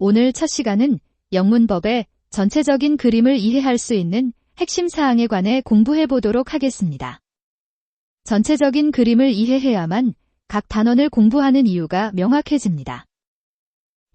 오늘 첫 시간은 영문법의 전체적인 그림을 이해할 수 있는 핵심 사항에 관해 공부해 보도록 하겠습니다. 전체적인 그림을 이해해야만 각 단원을 공부하는 이유가 명확해집니다.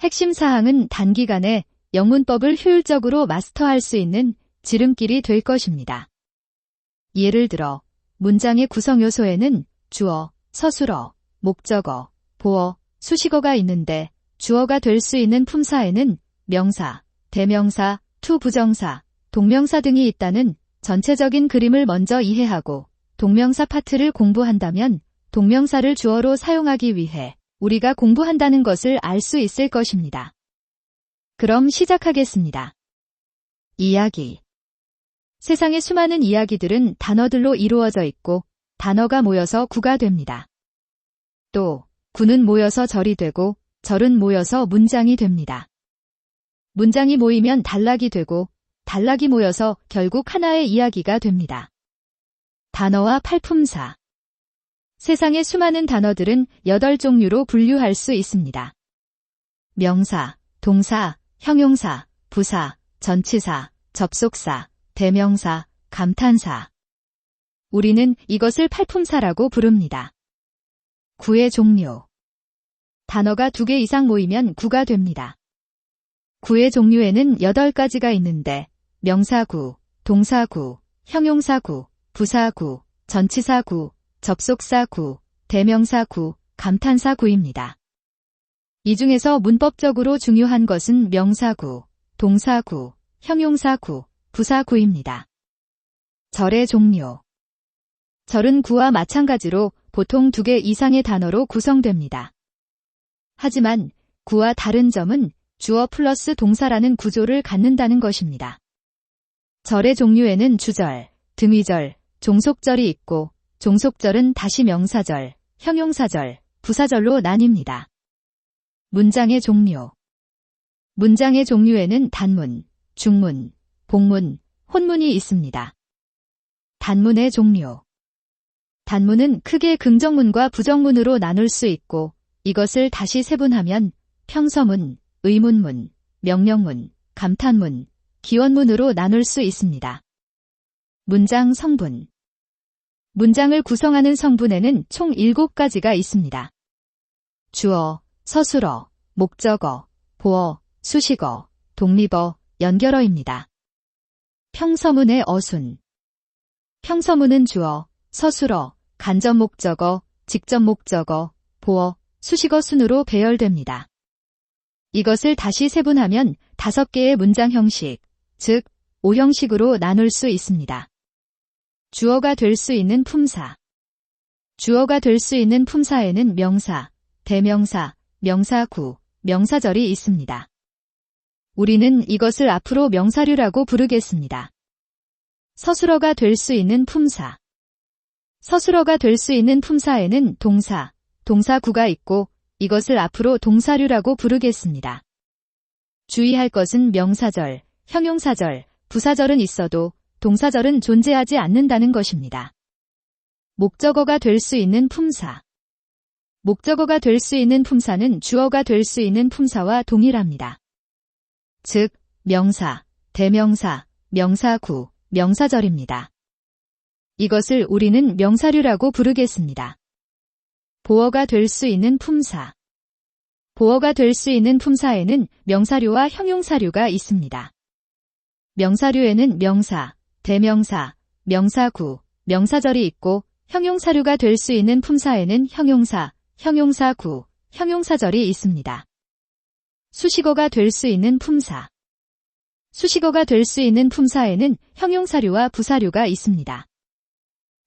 핵심 사항은 단기간에 영문법을 효율적으로 마스터할 수 있는 지름길이 될 것입니다. 예를 들어 문장의 구성 요소에는 주어, 서술어, 목적어, 보어, 수식어가 있는데 주어가 될 수 있는 품사에는 명사, 대명사, 투부정사, 동명사 등이 있다는 전체적인 그림을 먼저 이해하고 동명사 파트를 공부한다면 동명사를 주어로 사용하기 위해 우리가 공부한다는 것을 알 수 있을 것입니다. 그럼 시작하겠습니다. 이야기. 세상의 수많은 이야기들은 단어들로 이루어져 있고 단어가 모여서 구가 됩니다. 또 구는 모여서 절이 되고 절은 모여서 문장이 됩니다. 문장이 모이면 단락이 되고 단락이 모여서 결국 하나의 이야기가 됩니다. 단어와 팔품사. 세상의 수많은 단어들은 8종류로 분류할 수 있습니다. 명사, 동사, 형용사, 부사, 전치사, 접속사, 대명사, 감탄사. 우리는 이것을 팔품사라고 부릅니다. 구의 종류. 단어가 2개 이상 모이면 구가 됩니다. 구의 종류에는 8가지가 있는데 명사구, 동사구, 형용사구, 부사구, 전치사구, 접속사구, 대명사구, 감탄사구입니다. 이 중에서 문법적으로 중요한 것은 명사구, 동사구, 형용사구, 부사구입니다. 절의 종류. 절은 구와 마찬가지로 보통 2개 이상의 단어로 구성됩니다. 하지만 구와 다른 점은 주어 플러스 동사라는 구조를 갖는다는 것입니다. 절의 종류에는 주절, 등위절, 종속절이 있고 종속절은 다시 명사절, 형용사절, 부사절로 나뉩니다. 문장의 종류. 문장의 종류에는 단문, 중문, 복문, 혼문이 있습니다. 단문의 종류. 단문은 크게 긍정문과 부정문으로 나눌 수 있고 이것을 다시 세분하면 평서문, 의문문, 명령문, 감탄문, 기원문으로 나눌 수 있습니다. 문장 성분. 문장을 구성하는 성분에는 총 7가지가 있습니다. 주어, 서술어, 목적어, 보어, 수식어, 독립어, 연결어입니다. 평서문의 어순. 평서문은 주어, 서술어, 간접 목적어, 직접 목적어, 보어, 수식어 순으로 배열됩니다. 이것을 다시 세분하면 5개의 문장 형식, 즉 5형식으로 나눌 수 있습니다. 주어가 될 수 있는 품사. 주어가 될 수 있는 품사에는 명사, 대명사, 명사구, 명사절이 있습니다. 우리는 이것을 앞으로 명사류라고 부르겠습니다. 서술어가 될 수 있는 품사. 서술어가 될 수 있는 품사에는 동사, 동사구가 있고 이것을 앞으로 동사류라고 부르겠습니다. 주의할 것은 명사절, 형용사절, 부사절은 있어도 동사절은 존재하지 않는다는 것입니다. 목적어가 될 수 있는 품사. 목적어가 될 수 있는 품사는 주어가 될 수 있는 품사와 동일합니다. 즉, 명사, 대명사, 명사구, 명사절입니다. 이것을 우리는 명사류라고 부르겠습니다. 보어가 될 수 있는 품사. 보어가 될 수 있는 품사에는 명사류와 형용사류가 있습니다. 명사류에는 명사, 대명사, 명사구, 명사절이 있고 형용사류가 될 수 있는 품사에는 형용사, 형용사구, 형용사절이 있습니다. 수식어가 될 수 있는 품사. 수식어가 될 수 있는 품사에는 형용사류와 부사류가 있습니다.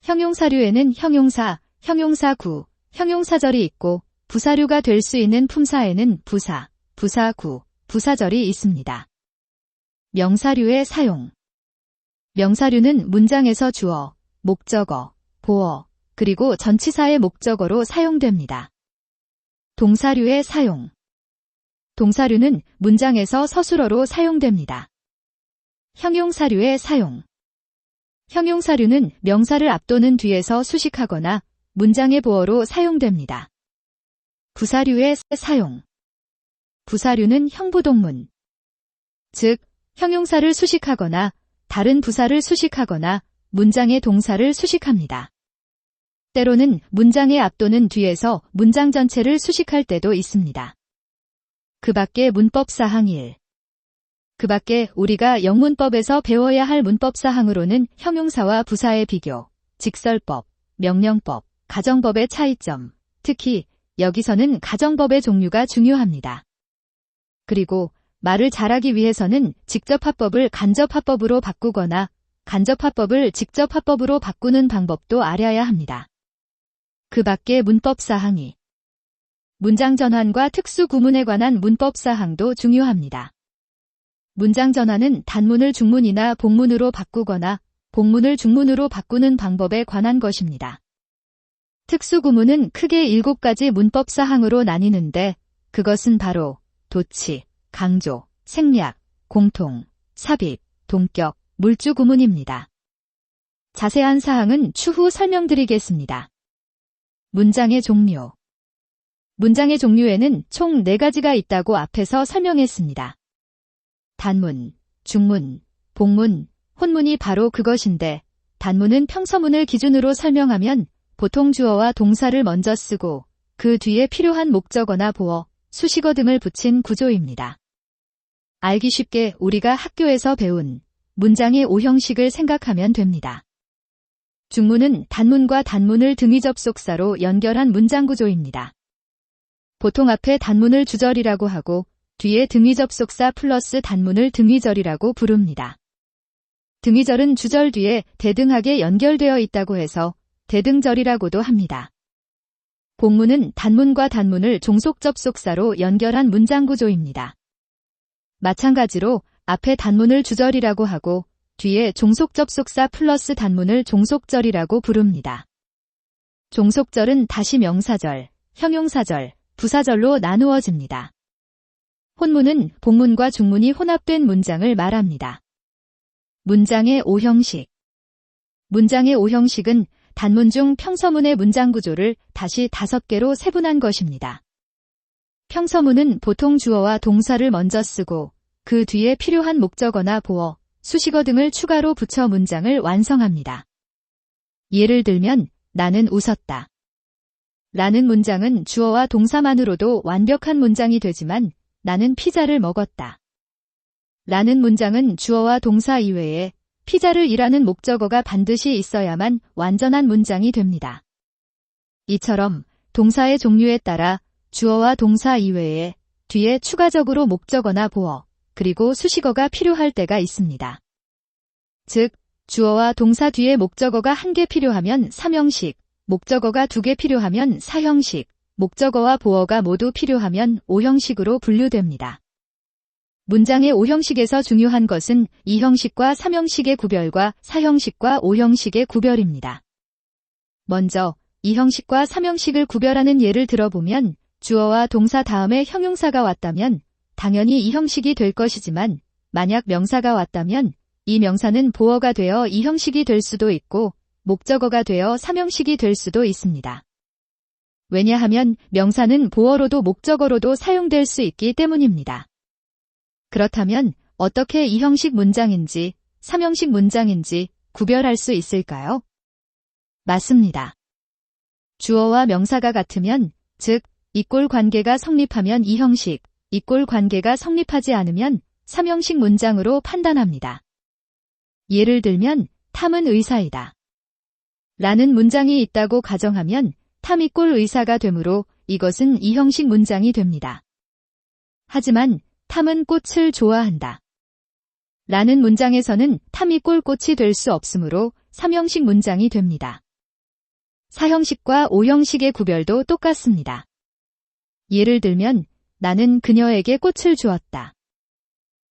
형용사류에는 형용사, 형용사구, 형용사절이 있고 부사류가 될 수 있는 품사에는 부사, 부사구, 부사절이 있습니다. 명사류의 사용. 명사류는 문장에서 주어, 목적어, 보어, 그리고 전치사의 목적어로 사용됩니다. 동사류의 사용. 동사류는 문장에서 서술어로 사용됩니다. 형용사류의 사용. 형용사류는 명사를 앞도는 뒤에서 수식하거나 문장의 보어로 사용됩니다. 부사류의 사용. 부사류는 형부동문. 즉, 형용사를 수식하거나 다른 부사를 수식하거나 문장의 동사를 수식합니다. 때로는 문장의 앞 또는 뒤에서 문장 전체를 수식할 때도 있습니다. 그 밖에 문법사항 1. 그 밖에 우리가 영문법에서 배워야 할 문법사항으로는 형용사와 부사의 비교, 직설법, 명령법, 가정법의 차이점, 특히 여기서는 가정법의 종류가 중요합니다. 그리고 말을 잘하기 위해서는 직접화법을 간접화법으로 바꾸거나 간접화법을 직접화법으로 바꾸는 방법도 알아야 합니다. 그 밖에 문법사항 2. 문장 전환과 특수 구문에 관한 문법사항도 중요합니다. 문장 전환은 단문을 중문이나 복문으로 바꾸거나 복문을 중문으로 바꾸는 방법에 관한 것입니다. 특수 구문은 크게 7가지 문법사항으로 나뉘는데 그것은 바로 도치, 강조, 생략, 공통, 삽입, 동격, 물주 구문입니다. 자세한 사항은 추후 설명드리겠습니다. 문장의 종류. 문장의 종류에는 총 4가지가 있다고 앞에서 설명했습니다. 단문, 중문, 복문, 혼문이 바로 그것인데 단문은 평서문을 기준으로 설명하면 보통 주어와 동사를 먼저 쓰고 그 뒤에 필요한 목적어나 보어, 수식어 등을 붙인 구조입니다. 알기 쉽게 우리가 학교에서 배운 문장의 5형식을 생각하면 됩니다. 중문은 단문과 단문을 등위 접속사로 연결한 문장 구조입니다. 보통 앞에 단문을 주절이라고 하고 뒤에 등위 접속사 플러스 단문을 등위절이라고 부릅니다. 등위절은 주절 뒤에 대등하게 연결되어 있다고 해서 대등절이라고도 합니다. 복문은 단문과 단문을 종속 접속사로 연결한 문장 구조입니다. 마찬가지로 앞에 단문을 주절이라고 하고 뒤에 종속 접속사 플러스 단문을 종속절이라고 부릅니다. 종속절은 다시 명사절, 형용사절, 부사절로 나누어집니다. 혼문은 복문과 중문이 혼합된 문장을 말합니다. 문장의 5형식. 문장의 5형식은 단문 중 평서문의 문장 구조를 다시 5개로 세분한 것입니다. 평서문은 보통 주어와 동사를 먼저 쓰고 그 뒤에 필요한 목적어나 보어, 수식어 등을 추가로 붙여 문장을 완성합니다. 예를 들면 나는 웃었다. 라는 문장은 주어와 동사만으로도 완벽한 문장이 되지만 나는 피자를 먹었다. 라는 문장은 주어와 동사 이외에 피자를 이라는 목적어가 반드시 있어야만 완전한 문장이 됩니다. 이처럼 동사의 종류에 따라 주어와 동사 이외에 뒤에 추가적으로 목적어나 보어, 그리고 수식어가 필요할 때가 있습니다. 즉, 주어와 동사 뒤에 목적어가 1개 필요하면 3형식, 목적어가 2개 필요하면 4형식, 목적어와 보어가 모두 필요하면 5형식으로 분류됩니다. 문장의 5형식에서 중요한 것은 2형식과 3형식의 구별과 4형식과 5형식의 구별입니다. 먼저 2형식과 3형식을 구별하는 예를 들어보면 주어와 동사 다음에 형용사가 왔다면 당연히 2형식이 될 것이지만 만약 명사가 왔다면 이 명사는 보어가 되어 2형식이 될 수도 있고 목적어가 되어 3형식이 될 수도 있습니다. 왜냐하면 명사는 보어로도 목적어로도 사용될 수 있기 때문입니다. 그렇다면 어떻게 2형식 문장인지 3형식 문장인지 구별할 수 있을까요? 맞습니다. 주어와 명사가 같으면, 즉 이꼴 관계가 성립하면 2형식, 이꼴 관계가 성립하지 않으면 3형식 문장으로 판단합니다. 예를 들면 탐은 의사이다. 라는 문장이 있다고 가정하면 탐 이꼴 의사가 되므로 이것은 2형식 문장이 됩니다. 하지만 탐은 꽃을 좋아한다. 라는 문장에서는 탐 이꼴 꽃이 될 수 없으므로 3형식 문장이 됩니다. 4형식과 5형식의 구별도 똑같습니다. 예를 들면 나는 그녀에게 꽃을 주었다.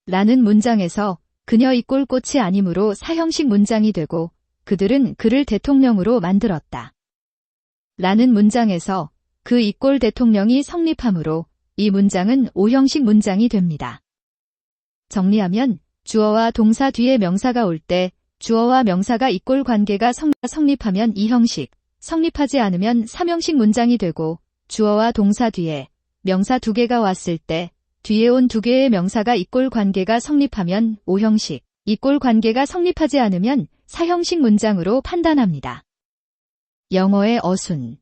라는 문장에서 그녀 이꼴 꽃이 아니므로 4형식 문장이 되고 그들은 그를 대통령으로 만들었다. 라는 문장에서 그 이꼴 대통령이 성립하므로 이 문장은 5형식 문장이 됩니다. 정리하면 주어와 동사 뒤에 명사가 올 때 주어와 명사가 이꼴 관계가 성립하면 2형식, 성립하지 않으면 3형식 문장이 되고 주어와 동사 뒤에 명사 2개가 왔을 때 뒤에 온 두 개의 명사가 이꼴 관계가 성립하면 5형식, 이꼴 관계가 성립하지 않으면 4형식 문장으로 판단합니다. 영어의 어순.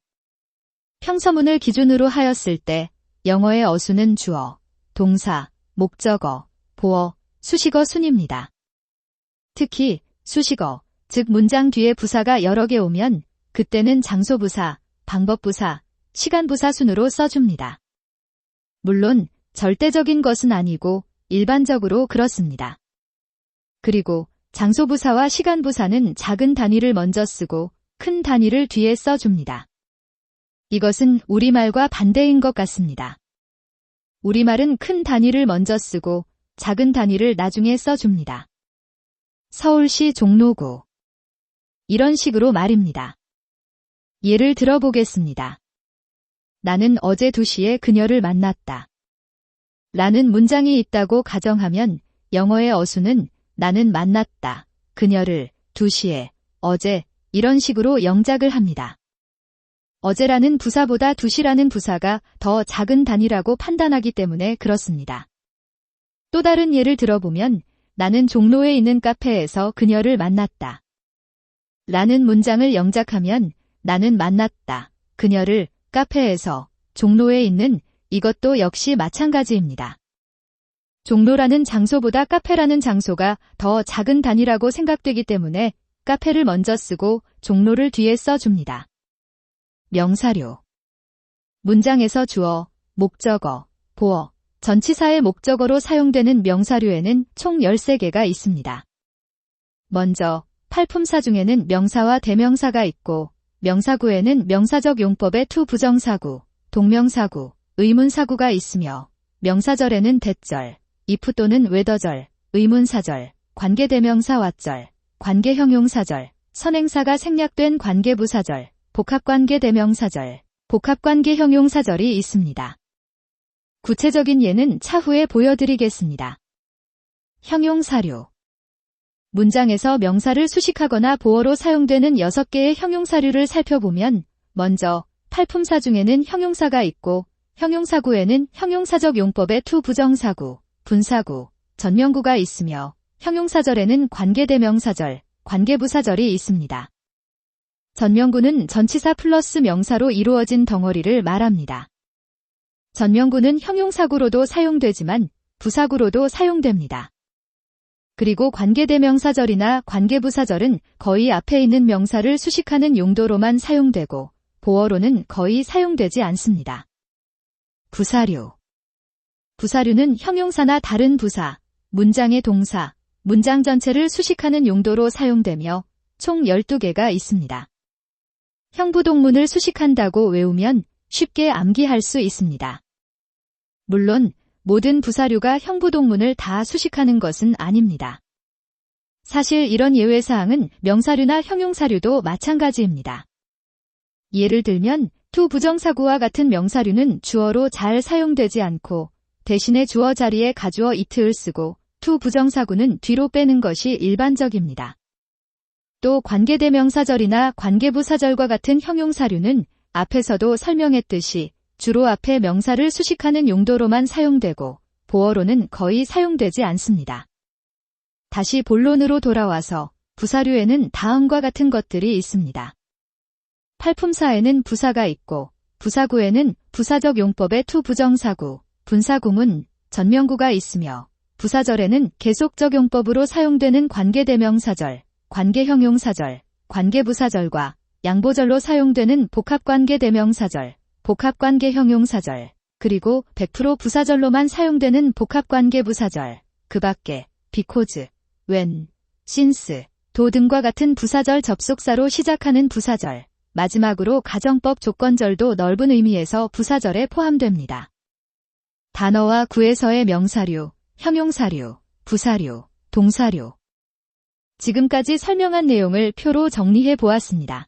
평서문을 기준으로 하였을 때 영어의 어순은 주어, 동사, 목적어, 보어, 수식어 순입니다. 특히 수식어, 즉 문장 뒤에 부사가 여러 개 오면 그때는 장소부사, 방법부사, 시간부사 순으로 써줍니다. 물론 절대적인 것은 아니고 일반적으로 그렇습니다. 그리고 장소부사와 시간부사는 작은 단위를 먼저 쓰고 큰 단위를 뒤에 써줍니다. 이것은 우리말과 반대인 것 같습니다. 우리말은 큰 단위를 먼저 쓰고 작은 단위를 나중에 써줍니다. 서울시 종로구. 이런 식으로 말입니다. 예를 들어보겠습니다. 나는 어제 2시에 그녀를 만났다. 라는 문장이 있다고 가정하면 영어의 어순은 나는 만났다, 그녀를, 2시에, 어제, 이런 식으로 영작을 합니다. 어제라는 부사보다 2시라는 부사가 더 작은 단위라고 판단하기 때문에 그렇습니다. 또 다른 예를 들어보면 나는 종로에 있는 카페에서 그녀를 만났다. 라는 문장을 영작하면 나는 만났다, 그녀를, 카페에서, 종로에 있는 이것도 역시 마찬가지입니다. 종로라는 장소보다 카페라는 장소가 더 작은 단위라고 생각되기 때문에 카페를 먼저 쓰고 종로를 뒤에 써줍니다. 명사류. 문장에서 주어, 목적어, 보어, 전치사의 목적어로 사용되는 명사류에는 총 13개가 있습니다. 먼저 팔품사 중에는 명사와 대명사가 있고 명사구에는 명사적 용법의 투 부정사구, 동명사구, 의문사구가 있으며 명사절에는 대절, if 또는 whether절, 의문사절, 관계대명사 what절, 관계형용사절, 선행사가 생략된 관계부사절, 복합관계대명사절, 복합관계형용사절이 있습니다. 구체적인 예는 차후에 보여드리겠습니다. 형용사류. 문장에서 명사를 수식하거나 보어로 사용되는 6개의 형용사류를 살펴보면 먼저 팔품사 중에는 형용사가 있고 형용사구에는 형용사적 용법의 투 부정사구, 분사구, 전명구가 있으며 형용사절에는 관계대명사절, 관계부사절이 있습니다. 전명구는 전치사 플러스 명사로 이루어진 덩어리를 말합니다. 전명구는 형용사구로도 사용되지만 부사구로도 사용됩니다. 그리고 관계대명사절이나 관계부사절은 거의 앞에 있는 명사를 수식하는 용도로만 사용되고 보어로는 거의 사용되지 않습니다. 부사류. 부사류는 형용사나 다른 부사, 문장의 동사, 문장 전체를 수식하는 용도로 사용되며 총 12개가 있습니다. 형부동문을 수식한다고 외우면 쉽게 암기할 수 있습니다. 물론 모든 부사류가 형부동문을 다 수식하는 것은 아닙니다. 사실 이런 예외사항은 명사류나 형용사류도 마찬가지입니다. 예를 들면 투 부정사구와 같은 명사류는 주어로 잘 사용되지 않고 대신에 주어 자리에 가주어 it을 쓰고 투 부정사구는 뒤로 빼는 것이 일반적입니다. 또 관계대명사절이나 관계부사절과 같은 형용사류는 앞에서도 설명했듯이 주로 앞에 명사를 수식하는 용도로만 사용되고 보어로는 거의 사용되지 않습니다. 다시 본론으로 돌아와서 부사류에는 다음과 같은 것들이 있습니다. 팔품사에는 부사가 있고 부사구에는 부사적 용법의 투 부정사구, 분사구문, 전명구가 있으며 부사절에는 계속적 용법으로 사용되는 관계대명사절, 관계형용사절, 관계부사절과 양보절로 사용되는 복합관계대명사절, 복합관계형용사절, 그리고 100% 부사절로만 사용되는 복합관계부사절, 그 밖에 because, when, since, do 등과 같은 부사절 접속사로 시작하는 부사절, 마지막으로 가정법 조건절도 넓은 의미에서 부사절에 포함됩니다. 단어와 구에서의 명사류, 형용사류, 부사류, 동사류. 지금까지 설명한 내용을 표로 정리해 보았습니다.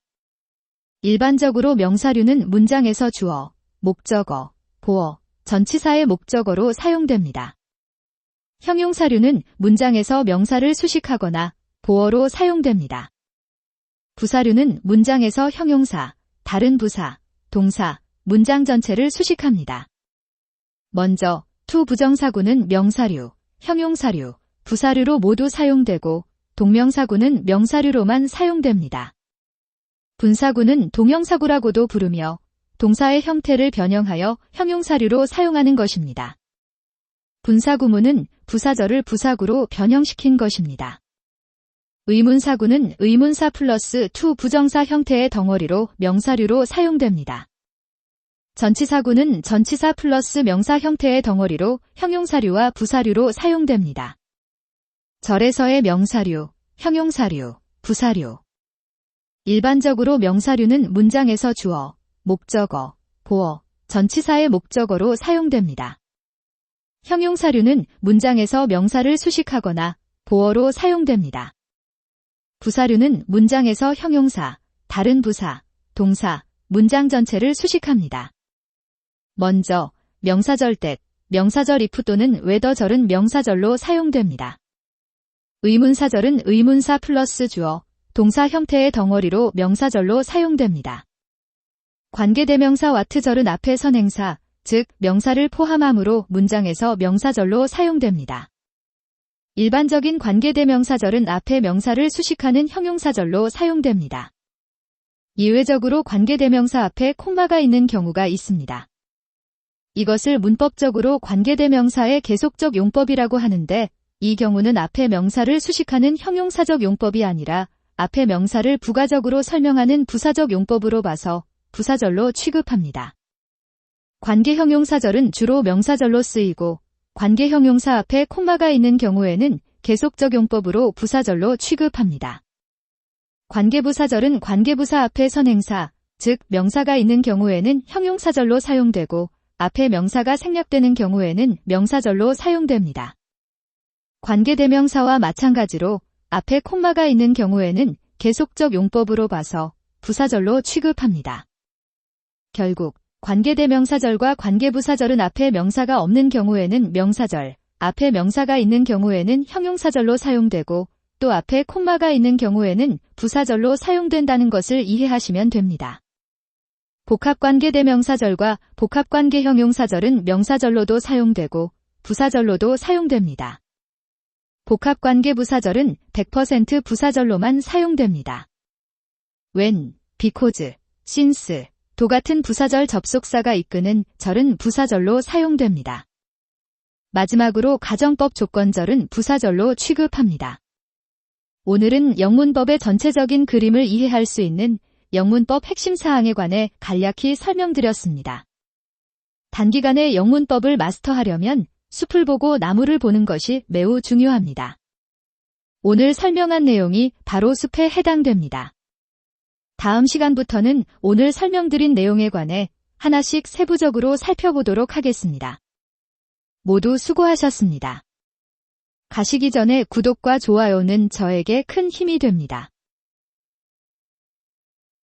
일반적으로 명사류는 문장에서 주어, 목적어, 보어, 전치사의 목적어로 사용됩니다. 형용사류는 문장에서 명사를 수식하거나 보어로 사용됩니다. 부사류는 문장에서 형용사, 다른 부사, 동사, 문장 전체를 수식합니다. 먼저 투 부정사구는 명사류, 형용사류, 부사류로 모두 사용되고 동명사구는 명사류로만 사용됩니다. 분사구는 동형사구라고도 부르며 동사의 형태를 변형하여 형용사류로 사용하는 것입니다. 분사구문은 부사절을 부사구로 변형시킨 것입니다. 의문사구는 의문사 플러스 투 부정사 형태의 덩어리로 명사류로 사용됩니다. 전치사구는 전치사 플러스 명사 형태의 덩어리로 형용사류와 부사류로 사용됩니다. 절에서의 명사류, 형용사류, 부사류. 일반적으로 명사류는 문장에서 주어, 목적어, 보어, 전치사의 목적어로 사용됩니다. 형용사류는 문장에서 명사를 수식하거나 보어로 사용됩니다. 부사류는 문장에서 형용사, 다른 부사, 동사, 문장 전체를 수식합니다. 먼저 명사절 때, 명사절 if 또는 whether절은 명사절로 사용됩니다. 의문사절은 의문사 플러스 주어, 동사 형태의 덩어리로 명사절로 사용됩니다. 관계대명사 what절은 앞에 선행사, 즉 명사를 포함하므로 문장에서 명사절로 사용됩니다. 일반적인 관계대명사절은 앞에 명사를 수식하는 형용사절로 사용됩니다. 예외적으로 관계대명사 앞에 콤마가 있는 경우가 있습니다. 이것을 문법적으로 관계대명사의 계속적 용법이라고 하는데 이 경우는 앞에 명사를 수식하는 형용사적 용법이 아니라 앞에 명사를 부가적으로 설명하는 부사적 용법으로 봐서 부사절로 취급합니다. 관계형용사절은 주로 명사절로 쓰이고 관계형용사 앞에 콤마가 있는 경우에는 계속적 용법으로 부사절로 취급합니다. 관계부사절은 관계부사 앞에 선행사, 즉 명사가 있는 경우에는 형용사절로 사용되고 앞에 명사가 생략되는 경우에는 명사절로 사용됩니다. 관계대명사와 마찬가지로 앞에 콤마가 있는 경우에는 계속적 용법으로 봐서 부사절로 취급합니다. 결국 관계대명사절과 관계부사절은 앞에 명사가 없는 경우에는 명사절, 앞에 명사가 있는 경우에는 형용사절로 사용되고 또 앞에 콤마가 있는 경우에는 부사절로 사용된다는 것을 이해하시면 됩니다. 복합관계대명사절과 복합관계형용사절은 명사절로도 사용되고 부사절로도 사용됩니다. 복합관계부사절은 100% 부사절로만 사용됩니다. when, because, since, 도 같은 부사절 접속사가 이끄는 절은 부사절로 사용됩니다. 마지막으로 가정법 조건절은 부사절로 취급합니다. 오늘은 영문법의 전체적인 그림을 이해할 수 있는 영문법 핵심 사항에 관해 간략히 설명드렸습니다. 단기간에 영문법을 마스터하려면 숲을 보고 나무를 보는 것이 매우 중요합니다. 오늘 설명한 내용이 바로 숲에 해당됩니다. 다음 시간부터는 오늘 설명드린 내용에 관해 하나씩 세부적으로 살펴보도록 하겠습니다. 모두 수고하셨습니다. 가시기 전에 구독과 좋아요는 저에게 큰 힘이 됩니다.